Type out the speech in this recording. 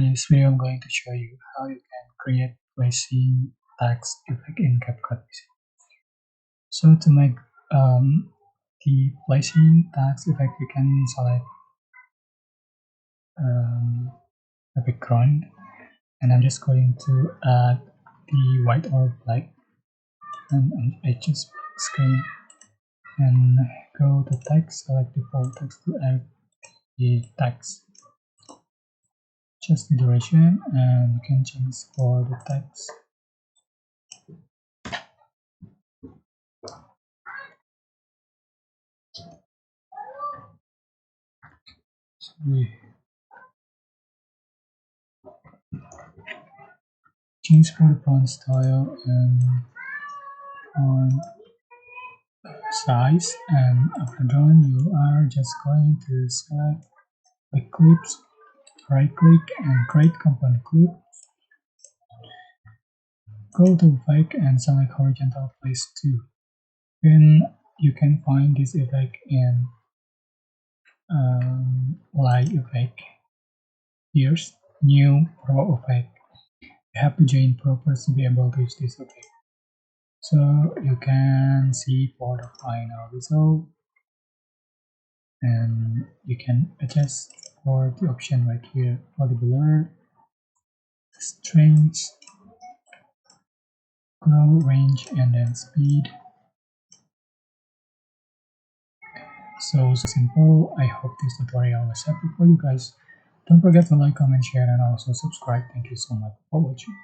In this video, I'm going to show you how you can create placing text effect in CapCut PC. So to make the placing text effect, you can select a background, and I'm just going to add the white or black, and I just screen and go to text, select default text to add the text. Just the duration, and you can change for the text. Sorry. Change for the font style and font size, and after done you are just going to select the clips, right click and create component clip, go to effect and select horizontal place 2. Then you can find this effect in light effect. Here's new pro effect. You have to join pro first to be able to use this effect. So you can see for the final result, and you can adjust for the option right here for the blur, strength, glow, range, and then speed. So simple. I hope this tutorial was helpful for you guys. Don't forget to like, comment, share, and also subscribe. Thank you so much for watching.